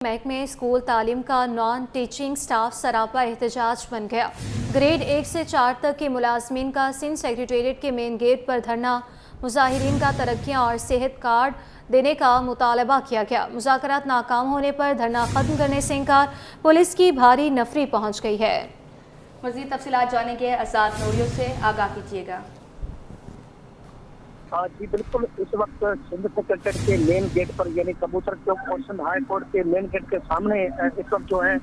महकमे स्कूल तालीम का नॉन टीचिंग स्टाफ सरापा एहतजाज बन गया। ग्रेड 1 से 4 तक के मुलाजमीन का सिंध सेक्रेटेरिएट के मेन गेट पर धरना, मुजाहिरीन का तरक्कियाँ और सेहत कार्ड देने का मुतालबा किया गया। मुज़ाकरात नाकाम होने पर धरना खत्म करने से इनकार, पुलिस की भारी नफरी पहुँच गई है। मज़ीद तफसीलात जानेंगे आज़ाद नूरियो से, आगाह कीजिएगा। जी बिल्कुल, इस वक्त सिंध सेक्रेटेरिएट के मेन गेट पर यानी कबूतर चौक पोर्शन हाई कोर्ट के मेन गेट के सामने इस वक्त जो है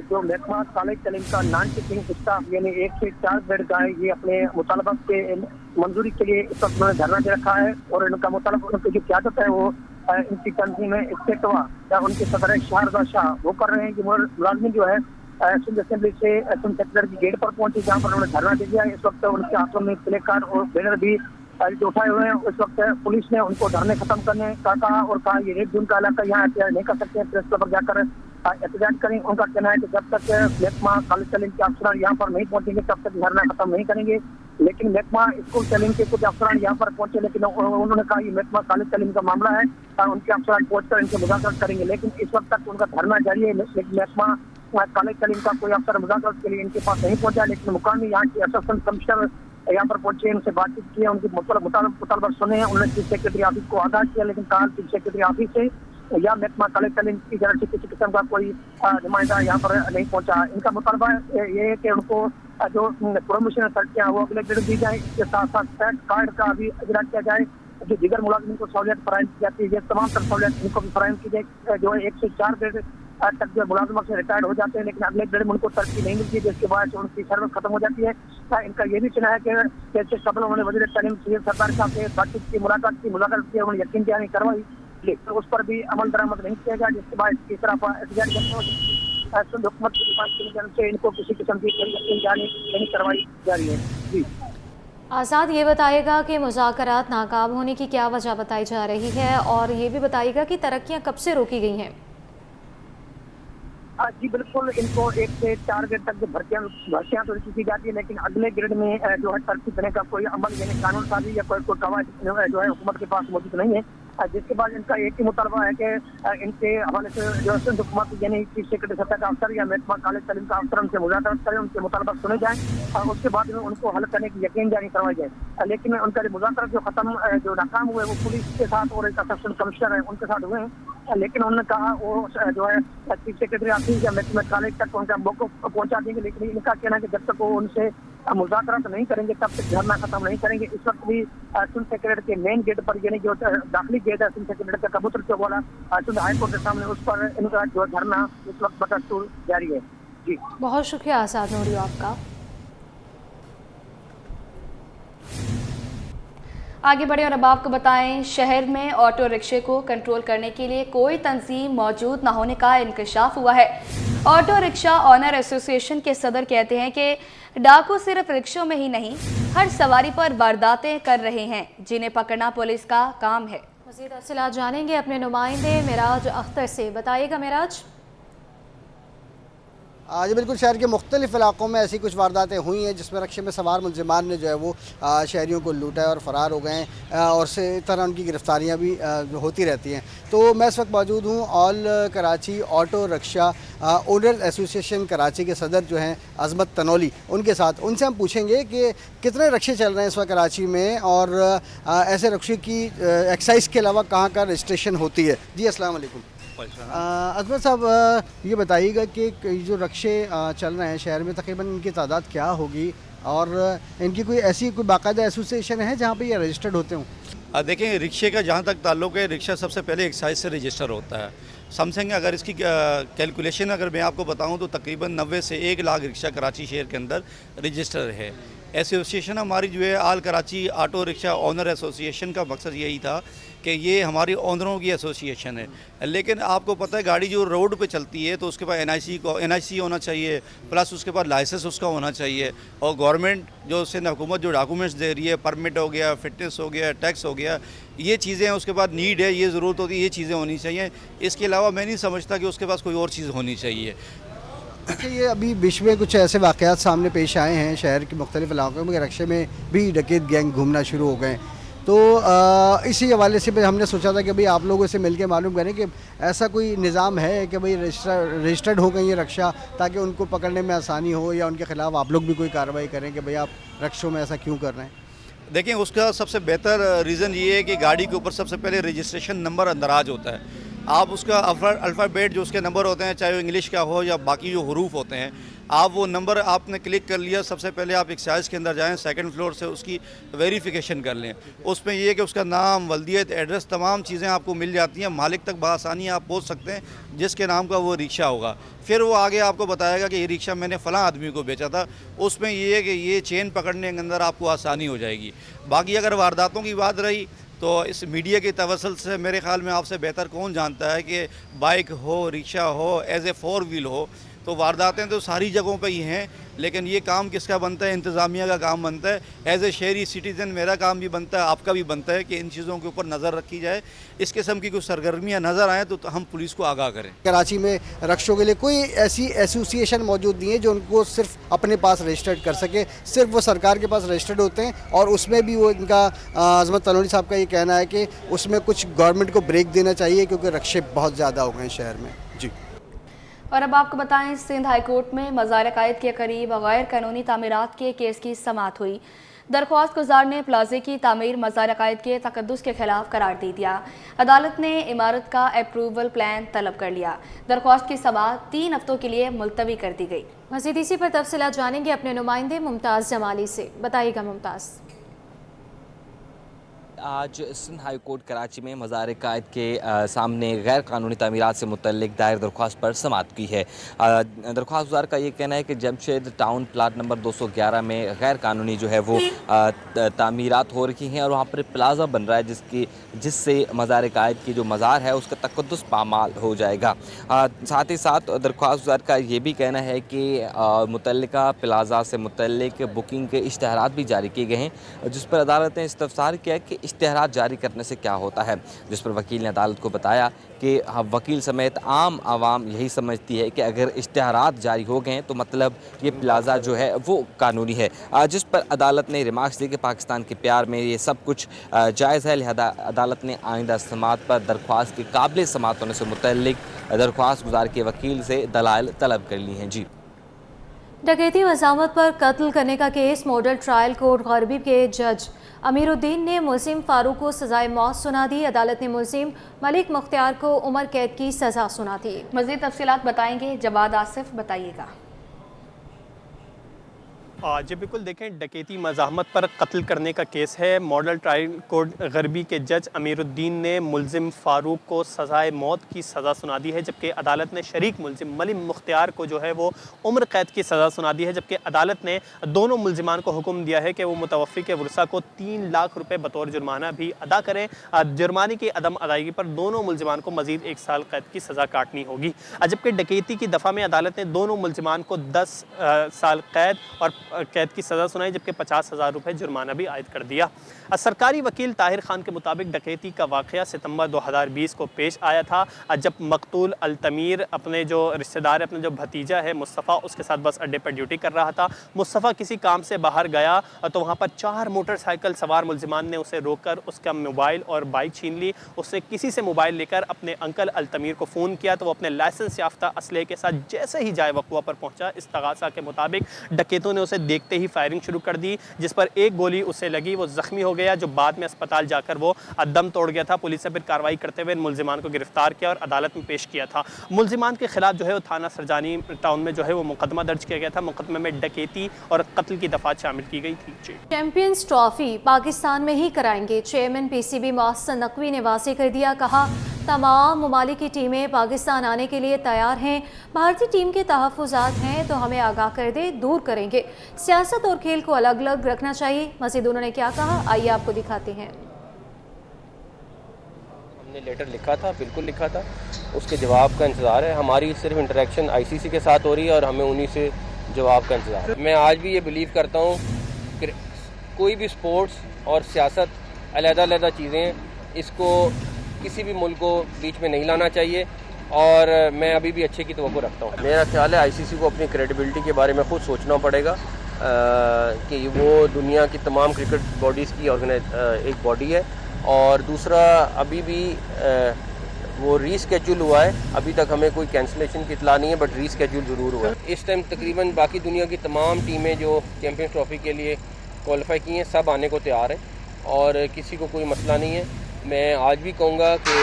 जो महकमा कॉलेज तालीम का नॉन टीचिंग स्टाफ यानी 1 से 4 बेड का है, ये अपने मुतालबा के मंजूरी के लिए इस वक्त उन्होंने धरना दे रखा है। और इनका मुतालबा, उनकी जो क्यादत है वो इनकी तंजीम है इस्तेटवा या उनके सदर शारदा शाह वो कर रहे हैं कि मुलाजमीन जो है सिंध असेंबली से सिंध सेक्रेटेरिएट के गेट पर पहुंचे, जहाँ पर उन्होंने धरना दे दिया है। इस वक्त उनके हाथों में प्ले कार्ड और बैनर भी जो उठाए हुए हैं। उस वक्त पुलिस ने उनको धरने खत्म करने का कहा और कहा ये रेड जोन का इलाका, यहाँ एहतजाज नहीं कर सकते, प्रेस क्लब पर जाकर एहतजाज करें। उनका कहना है कि जब तक महकमा कॉलेज तालीम के अफसरान यहाँ पर नहीं पहुंचेंगे तब तक धरना खत्म नहीं करेंगे। लेकिन महकमा स्कूल तालीम के कुछ अफसरान यहाँ पर पहुंचे, लेकिन उन्होंने कहा ये महकमा कॉलेज तालीम का मामला है, उनके अफसरान पहुंचकर इनसे मुज़ाकरात करेंगे। लेकिन इस वक्त तक उनका धरना जारी है। लेकिन महकमा कॉलेज तालीम का कोई अफसर मुज़ाकरात के लिए इनके पास नहीं पहुंचा। लेकिन मुकामी यहाँ के असिस्टेंट कमिश्नर यहाँ पर पहुंचे, उनसे बातचीत की, उनकी मुतालबा सुने। उन्होंने चीफ सेक्रेटरी ऑफिस को आगाह किया, लेकिन कहा चीफ सेक्रेटरी ऑफिस से या महकमा कॉलेज तालीम की तरफ से किसी किस्म का कोई नुमाइंदा यहाँ पर नहीं पहुंचा। इनका मुतालबा ये है कि उनको जो प्रोमोशन तरक्कियाँ वो अगले ग्रेड दी जाए, इसके साथ साथ सेट कार्ड का भी इजरा किया जाए। जो दिगर मुलाजिम को सहूलियत फराहम की जाती है, ये तमाम तर सहूलियत इनको भी फराहम की जाए। जो है 1 से 4 ग्रेड तक जो मुलाजमत से रिटायर्ड हो जाते हैं, लेकिन अगले ग्रेड में उनको तरक्की नहीं मिलती है, जिसके बाद उनकी सर्विस खत्म हो जाती है। इनका ये भी कहना है कि जैसे कबल उन्होंने वज़ीर तालीम सैयद सरदार साहब से बातचीत की, मुलाकात की, उन्होंने यकीन दहानी करवाई, लेकिन उस पर भी अमल दरामद नहीं किया गया, जिसके बाद इस तरफ हुकूमत की तरफ से इनको किसी किस्म की यकीन दहानी नहीं करवाई जा रही है। जी आज़ाद, ये बताइएगा कि मुज़ाकरात नाकाम होने की क्या वजह बताई जा रही है, और ये भी बताइएगा कि तरक्कियाँ कब से रोकी गई हैं। जी बिल्कुल, इनको 1 से 4 ग्रेड तक जो भर्तियाँ तो की जाती है, लेकिन अगले ग्रेड में जो है तरक्की देने का कोई अमल यानी कानून साजी या कोई कवायद जो है हुकूमत के पास मौजूद नहीं है। जिसके बाद इनका एक ही मुतालबा है कि इनके हवाले से जो है हुकूमत यानी चीफ सेक्रेटरी सतह का अफसर या महकमा कॉलेज तालीम का अफसर उनसे मुज़ाकरात करें, उनके मुतालबा सुने जाएँ और उसके बाद में उनको हल करने की यकीन जारी करवाई जाए। लेकिन उनका जो मुज़ाकरात जो खत्म जो नाकाम हुए वो पुलिस के साथ और एक असिस्टेंट कमिश्नर है उनके साथ हुए हैं। लेकिन उन्होंने कहा वो जो है चीफ सेक्रेटरी ऑफिस या महकमा कॉलेज तक उनका मौक़िफ़ पहुँचा देंगे। लेकिन इनका कहना है कि जब तक वो उनसे मुज़ाकरात नहीं करेंगे तब तक धरना खत्म नहीं करेंगे। इस वक्त भी सिंध सेक्रेटेरिएट के मेन गेट पर यानी जो दाखिली गेट है सिंध सेक्रेटेरिएट का कबूतर चौक वाला सिंध हाई कोर्ट के सामने, उस पर इनका जो धरना इस वक्त बदस्तूर जारी है। जी बहुत शुक्रिया आज़ाद नूरियो आपका। आगे बढ़े और अब आपको बताएं, शहर में ऑटो रिक्शे को कंट्रोल करने के लिए कोई तंजीम मौजूद न होने का इंकशाफ हुआ है। ऑटो रिक्शा ऑनर एसोसिएशन के सदर कहते हैं कि डाकू सिर्फ रिक्शों में ही नहीं, हर सवारी पर वारदातें कर रहे हैं, जिन्हें पकड़ना पुलिस का काम है। मज़ीद तफसीलात जानेंगे अपने नुमाइंदे मेराज अख्तर से। बताइएगा मेराज। जी बिल्कुल, शहर के मुख्तलिफ इलाकों में ऐसी कुछ वारदातें हुई हैं जिसमें रिक्शे में सवार मुलजिमान ने जो है वो शहरियों को लूटा है और फ़रार हो गए हैं, और इस तरह उनकी गिरफ्तारियां भी होती रहती हैं। तो मैं इस वक्त मौजूद हूँ all Karachi auto rickshaw owners association Karachi के सदर जो हैं अज़मत तनौली, उनके साथ। उनसे हम पूछेंगे कि कितने रिक्शे चल रहे हैं इस वक्त कराची में, और ऐसे रिक्शे की एक्साइज़ के अलावा कहाँ का रजिस्ट्रेशन होती है। जी अस्सलाम वालेकुम। अज़मत साहब, ये बताइएगा कि जो रिक्शे चल रहे हैं शहर में तकरीबन इनकी तादाद क्या होगी, और इनकी कोई बाकायदा एसोसिएशन है जहाँ पे ये रजिस्टर्ड होते हों? देखें, रिक्शे का जहाँ तक ताल्लुक़ है, रिक्शा सबसे पहले एक्साइज से रजिस्टर होता है। समथिंग अगर इसकी कैलकुलेशन अगर मैं आपको बताऊं तो तकरीबन 90 से 1 लाख रिक्शा कराची शहर के अंदर रजिस्टर है। एसोसिएशन हमारी जो है all Karachi auto rickshaw owner association का मकसद यही था कि ये हमारी ओनरों की एसोसिएशन है। लेकिन आपको पता है गाड़ी जो रोड पे चलती है तो उसके पास एनआईसी होना चाहिए, प्लस उसके पास लाइसेंस उसका होना चाहिए, और गवर्नमेंट जो उससे हुकूमत जो डॉक्यूमेंट्स दे रही है, परमिट हो गया, फिटनेस हो गया, टैक्स हो गया, ये चीज़ें हैं। उसके बाद नीड है, ये ज़रूरत होती है, ये चीज़ें होनी चाहिए। इसके अलावा मैं नहीं समझता कि उसके पास कोई और चीज़ होनी चाहिए। अच्छा, ये अभी बीच में कुछ ऐसे वाक़यात सामने पेश आए हैं शहर के मुख्तलिफ इलाकों में, रिक्शे में भी डकैत गैंग घूमना शुरू हो गए। तो इसी हवाले से हमने सोचा था कि भाई आप लोगों से मिलके मालूम करें कि ऐसा कोई निज़ाम है कि भाई रजिस्टर्ड हो गई ये रक्षा, ताकि उनको पकड़ने में आसानी हो, या उनके ख़िलाफ़ आप लोग भी कोई कार्रवाई करें कि भाई आप रक्षों में ऐसा क्यों कर रहे हैं। देखिए, उसका सबसे बेहतर रीज़न ये है कि गाड़ी के ऊपर सबसे पहले रजिस्ट्रेशन नंबर अंदराज होता है। आप उसका अल्फ़ाबेट जो उसके नंबर होते हैं, चाहे वो इंग्लिश का हो या बाकी जो हरूफ होते हैं, आप वो नंबर आपने क्लिक कर लिया, सबसे पहले आप एक्साइज़ के अंदर जाएं, सेकंड फ्लोर से उसकी वेरिफिकेशन कर लें। उसमें ये है कि उसका नाम, वल्दियत, एड्रेस, तमाम चीज़ें आपको मिल जाती हैं। मालिक तक बआसानी आप पहुंच सकते हैं जिसके नाम का वो रिक्शा होगा। फिर वो आगे आपको बताएगा कि ये रिक्शा मैंने फ़लाँ आदमी को बेचा था। उसमें ये है कि ये चेन पकड़ने के अंदर आपको आसानी हो जाएगी। बाकी अगर वारदातों की बात रही तो इस मीडिया के तवसल से मेरे ख़्याल में आपसे बेहतर कौन जानता है कि बाइक हो, रिक्शा हो, एज ए 4 व्हील हो, तो वारदातें तो सारी जगहों पे ही हैं, लेकिन ये काम किसका बनता है? इंतज़ामिया का काम बनता है। एज ए शहरी सिटीज़न मेरा काम भी बनता है, आपका भी बनता है कि इन चीज़ों के ऊपर नज़र रखी जाए। इस किस्म की कुछ सरगर्मियाँ नज़र आएँ तो हम पुलिस को आगाह करें। कराची में रक्षों के लिए कोई ऐसी एसोसिएशन मौजूद नहीं है जो उनको सिर्फ अपने पास रजिस्टर्ड कर सके। सिर्फ वो सरकार के पास रजिस्टर्ड होते हैं, और उसमें भी वो इनका अज़मत तलवनी साहब का ये कहना है कि उसमें कुछ गवर्नमेंट को ब्रेक देना चाहिए, क्योंकि रक्षे बहुत ज़्यादा हो गए हैं शहर में। जी। और अब आपको बताएं, सिंध हाईकोर्ट में मज़ार कायद के करीब गैर कानूनी तामीरात के केस की समाअत हुई। दरख्वास्त गुजार ने प्लाजे की तामीर मज़ार कायद के तकद्दुस के खिलाफ करार दे दिया। अदालत ने इमारत का अप्रूवल प्लान तलब कर लिया। दरख्वास्त की समाअत 3 हफ्तों के लिए मुलतवी कर दी गई। मज़ीद इसी पर तफसीलात जानेंगे अपने नुमाइंदे मुमताज़ जमाली से। बताइएगा मुमताज़। आज सिंध हाई कोर्ट कराची में मज़ार कायद के सामने गैर कानूनी तामीरात से मुतल्लिक दायर दरख्वास्त पर समाअत की है। दरख्वास्त गुजार का ये कहना है कि जमशेद टाउन प्लाट नंबर 211 में गैर कानूनी जो है वो तामीरात हो रही हैं, और वहाँ पर प्लाज़ा बन रहा है जिससे मज़ार कायद की जो मज़ार है उसका तक़द्दुस पामाल हो जाएगा। साथ ही साथ दरख्वास्त गुजार का ये भी कहना है कि मुतल्लिका प्लाज़ा से मुतल्लिक बुकिंग के इश्तहारात भी जारी किए गए हैं, जिस पर अदालत ने इस्तफसार किया कि इश्तहारात जारी करने से क्या होता है, जिस पर वकील ने अदालत को बताया कि वकील समेत आम आवाम यही समझती है कि अगर इश्तहारात जारी हो गए हैं तो मतलब ये प्लाज़ा जो है वो कानूनी है, जिस पर अदालत ने रिमार्क्स दी कि पाकिस्तान के प्यार में ये सब कुछ जायज़ है। लिहाजा अदालत ने आइंदा समाअत पर दरख्वास्त के काबिल समाअत होने से मुतल्लिक दरख्वास्त गुजार के वकील से दलाइल तलब कर ली हैं। जी। डकैती मज़ामत पर कत्ल करने का case model trial court garbi के जज अमीरुद्दीन ने मुलजिम फारूक को सजाए मौत सुना दी। अदालत ने मुलजिम मलिक मुख्तियार को उम्र कैद की सज़ा सुना दी। मज़ीद तफसीलात बताएंगे जवाद आसिफ। बताइएगा। जी बिल्कुल, देखें, डकैती मज़ाहमत पर कत्ल करने का केस है। मॉडल ट्रायल कोर्ट गरबी के जज अमीरुद्दीन ने मुलजिम फ़ारूक को सज़ाए मौत की सज़ा सुना दी है, जबकि अदालत ने शरीक मुलजिम मलिक मुख्तियार को जो है वो उम्र कैद की सज़ा सुना दी है। जबकि अदालत ने दोनों मुलजिमान को हुक्म दिया है कि वो मुतवफ़्फ़ी के वरसा को 3 लाख रुपये बतौर जुर्माना भी अदा करें। जुर्माने की अदम अदायगी पर दोनों मुलजिमान को मज़ीद 1 साल कैद की सज़ा काटनी होगी। जबकि डकैती की दफ़ा में अदालत ने दोनों मुलजिमान को 10 साल कैद और कैद की सज़ा सुनाई, जबकि 50,000 रुपये जुर्माना भी आयद कर दिया। सरकारी वकील ताहिर खान के मुताबिक डकैती का वाक़या सितंबर 2020 को पेश आया था, जब मकतूल अल्तमीर अपने जो रिश्तेदार, अपने जो भतीजा है मुस्तफ़ा, उसके साथ बस अड्डे पर ड्यूटी कर रहा था। मुस्तफ़ा किसी काम से बाहर गया तो वहाँ पर 4 मोटरसाइकिल सवार मुलजिमान ने उसे रोककर उसका मोबाइल और बाइक छीन ली। उससे किसी से मोबाइल लेकर अपने अंकल अल्तमीर को फ़ोन किया तो वो अपने लाइसेंस याफ्ता असलहे के साथ जैसे ही जाए वक़्वा पर पहुँचा, इस्तगासा के मुताबिक डकैतों ने उसे देखते ही फायरिंग शुरू कर दी, जिस पर एक गोली उसे लगी, वो ज़ख्मी हो गया, जो बाद में अस्पताल जाकर वो दम तोड़ गया था। पुलिस ने फिर कार्रवाई करते हुए मुलजिमान को गिरफ्तार किया और अदालत में पेश किया था। मुलजिमान के खिलाफ जो है वो थाना सरजानी टाउन में जो है वो मुकदमा दर्ज किया गया था। मुकदमे में डकैती और कत्ल की दफ़ात शामिल की गई थी। चैंपियंस ट्रॉफी पाकिस्तान में ही कराएंगे, चेयरमैन पीसीबी मोहसिन नकवी ने वाज़ेह कर दिया। कहा, तमाम ममालिक की टीमें पाकिस्तान आने के लिए तैयार हैं। भारतीय टीम के तहफ़्फ़ुज़ात हैं तो हमें आगाह कर दे, दूर करेंगे। सियासत और खेल को अलग अलग रखना चाहिए। मज़ीद उन्होंने क्या कहा, आइए आपको दिखाते हैं। हमने लेटर लिखा था, बिल्कुल लिखा था, उसके जवाब का इंतज़ार है। हमारी सिर्फ इंटरेक्शन आईसीसी के साथ हो रही है और हमें उन्हीं से जवाब का इंतज़ार है। मैं आज भी ये बिलीव करता हूँ कि कोई भी स्पोर्ट्स और सियासत अलग-अलग चीज़ें हैं, इसको किसी भी मुल्क को बीच में नहीं लाना चाहिए और मैं अभी भी अच्छे की तवक्को रखता हूँ। मेरा ख्याल है आईसीसी को अपनी क्रेडिबिलिटी के बारे में खुद सोचना पड़ेगा कि वो दुनिया की तमाम क्रिकेट बॉडीज़ की एक बॉडी है। और दूसरा, अभी भी वो रीस्केड्यूल हुआ है, अभी तक हमें कोई कैंसिलेशन की इतला नहीं है, बट रीस्केड्यूल ज़रूर हुआ है। इस टाइम तकरीबन बाकी दुनिया की तमाम टीमें जो चैम्पियंस ट्रॉफी के लिए क्वालिफाई की हैं, सब आने को तैयार हैं और किसी को कोई मसला नहीं है। मैं आज भी कहूँगा कि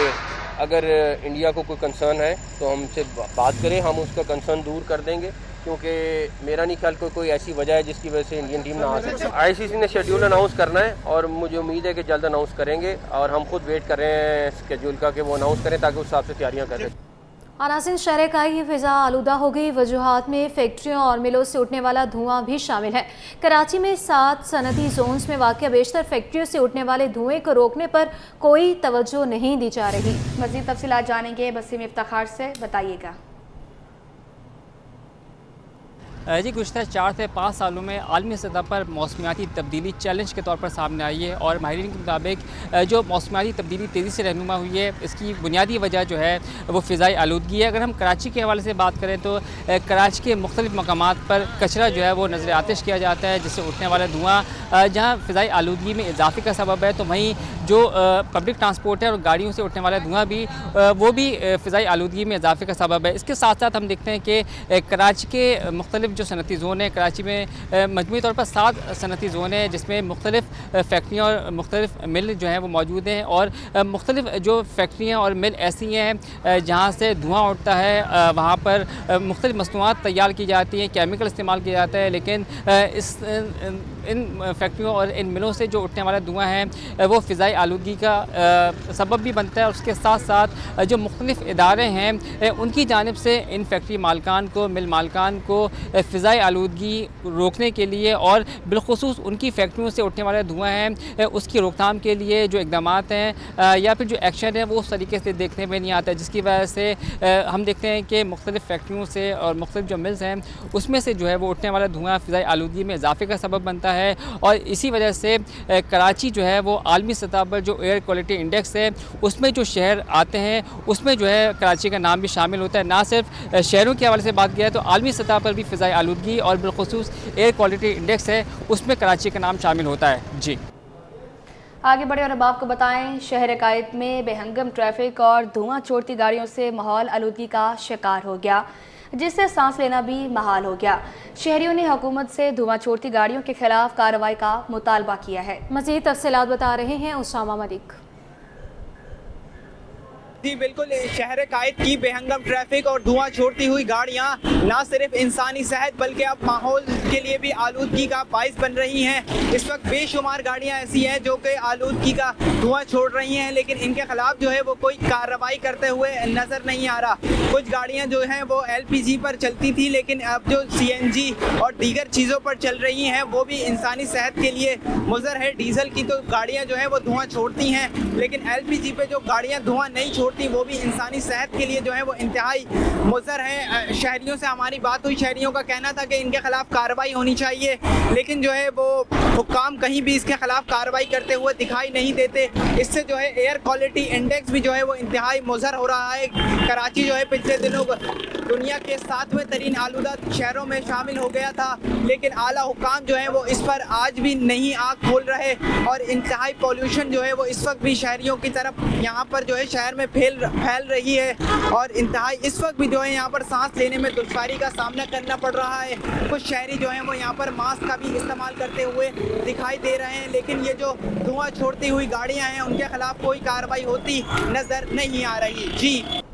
अगर इंडिया को कोई कंसर्न है तो हमसे बात करें, हम उसका कंसर्न दूर कर देंगे, क्योंकि मेरा नहीं ख्याल कोई ऐसी वजह है जिसकी वजह से इंडियन टीम ना आ सके। आईसीसी ने शेड्यूल अनाउंस करना है और मुझे उम्मीद है कि जल्द अनाउंस करेंगे और हम खुद वेट कर रहे हैं शेड्यूल का कि वो अनाउंस करें ताकि उस हिसाब से तैयारियाँ करें। नाज़रीन, शहर का ही फ़िज़ा आलूदा हो गई। वजूहात में फैक्ट्रियों और मिलों से उठने वाला धुआं भी शामिल है। कराची में 7 सनती जोन्स में वाक़या बेशतर फैक्ट्रियों से उठने वाले धुएं को रोकने पर कोई तवज्जो नहीं दी जा रही। मज़ीद तफ़सीलात जानेंगे बसीम इफ्तिखार से, बताइएगा। जी, गुज़श्ता 4 से 5 सालों में आलमी सतह पर मौसमियाती तब्दीली चैलेंज के तौर पर सामने आई है और माहिरीन के मुताबिक जो मौसमियाती तब्दीली तेज़ी से रहनुमा हुई है, इसकी बुनियादी वजह जो है वो फ़िज़ाई आलूदगी है। अगर हम कराची के हवाले से बात करें तो कराची के मुख्तलिफ़ मकामात पर कचरा जो है वो नज़र आतिश किया जाता है, जिससे उठने वाला धुआँ जहाँ फ़िज़ाई आलूदगी में इजाफ़े का सबब है, तो वहीं जो पब्लिक ट्रांसपोर्ट है और गाड़ियों से उठने वाला धुआँ भी वो भी फ़िज़ाई आलूदगी में इजाफ़े का सबब है। इसके साथ साथ हम देखते हैं कि कराची के मुख्तलिफ़ जो सनती ज़ोन है, कराची में मजमूई तौर पर 7 सनती ज़ोन है जिसमें मुख्तलिफ़ फैक्ट्रियाँ और मुख्तलिफ़ मिल जो हैं वो मौजूद हैं और मुख्तलिफ़ जो फैक्ट्रियाँ और मिल ऐसी हैं जहाँ से धुआँ उठता है, वहाँ पर मुख्तलिफ़ मसनूआत तैयार की जाती हैं, केमिकल इस्तेमाल किया जाता है, लेकिन इन फैक्ट्रियों और इन मिलों से जो उठने वाला धुआँ है वो फ़िज़ाई आलूदगी का सबब भी बनता है। और उसके साथ साथ जो मुख्तलिफ़ इदारे हैं उनकी जानिब से इन फैक्ट्री मालकान को, मिल मालकान को फ़िज़ाई आलूदगी रोकने के लिए और बिलखुसूस उनकी फैक्ट्रियों से उठने वाला धुआँ है उसकी रोकथाम के लिए जो इक़दाम हैं या फिर जो एक्शन है वो उस तरीके से देखने में नहीं आता, जिसकी वजह से हम देखते हैं कि मुख्तलिफ़ फैक्ट्रियों से और मुख्तलिफ़ जो मिल्स हैं उसमें से जो है वो उठने वाला धुआँ फ़िज़ाई आलूदगी में इजाफ़े का सबब बनता है। और इसी वजह से कराची जो है वो आलमी सतह पर जो एयर क्वालिटी इंडेक्स है उसमें जो शहर आते हैं उसमें जो है कराची का नाम भी शामिल होता है। ना सिर्फ शहरों के हवाले से बात किया तो आलमी सतह पर भी फ़िज़ाई आलूदगी और बिलखुसूस एयर क्वालिटी इंडेक्स है उसमें कराची का नाम शामिल होता है। जी, आगे बढ़े और अब आपको बताएं, शहर अकायद में बेहंगम ट्रैफिक और धुआं छोड़ती गाड़ियों से माहौल आलूदगी का शिकार हो गया, जिससे सांस लेना भी महाल हो गया। शहरियों ने हुकूमत से धुआं छोड़ती गाड़ियों के खिलाफ कार्रवाई का मुतालबा किया है। मज़ीद तफ़सीलात बता रहे हैं उसामा मलिक। जी बिल्कुल, शहर कायद की बेहंगम ट्रैफिक और धुआं छोड़ती हुई गाड़ियां ना सिर्फ इंसानी सेहत बल्कि अब माहौल के लिए भी आलूदगी का बाइस बन रही हैं। इस वक्त बेशुमार गाड़ियां ऐसी हैं जो कि आलूदगी का धुआं छोड़ रही हैं, लेकिन इनके खिलाफ जो है वो कोई कार्रवाई करते हुए नज़र नहीं आ रहा। कुछ गाड़ियां जो हैं वो LPG पर चलती थी, लेकिन अब जो CNG और दीगर चीज़ों पर चल रही हैं वो भी इंसानी सेहत के लिए मुज़र है। डीजल की तो गाड़ियाँ जो हैं वो धुआं छोड़ती हैं, लेकिन LPG पे जो गाड़ियाँ धुआं नहीं छोड़ती वो भी इंसानी सेहत के लिए जो है वो इंतहाई मुज़र है। शहरियों से हमारी बात हुई, शहरियों का कहना था कि इनके खिलाफ कार्रवाई होनी चाहिए, लेकिन जो है वो हुक्काम कहीं भी इसके खिलाफ कार्रवाई करते हुए दिखाई नहीं देते। इससे जो है एयर क्वालिटी इंडेक्स भी जो है वो इंतहाई मुज़र हो रहा है। कराची जो है पिछले दिनों दुनिया के 7वें तरीन आलूदा शहरों में शामिल हो गया था, लेकिन आला हुक्काम जो है वो इस पर आज भी नहीं आँख खोल रहे और इंतहाई पॉल्यूशन जो है वो इस वक्त भी शहरियों की तरफ यहाँ पर जो है शहर में फैल रही है और इंतहाई इस वक्त भी जो है यहाँ पर सांस लेने में दुश्वारी का सामना करना पड़ रहा है। कुछ शहरी जो हैं वो यहाँ पर मास्क का भी इस्तेमाल करते हुए दिखाई दे रहे हैं, लेकिन ये जो धुआं छोड़ती हुई गाड़ियाँ हैं उनके खिलाफ कोई कार्रवाई होती नज़र नहीं आ रही। जी।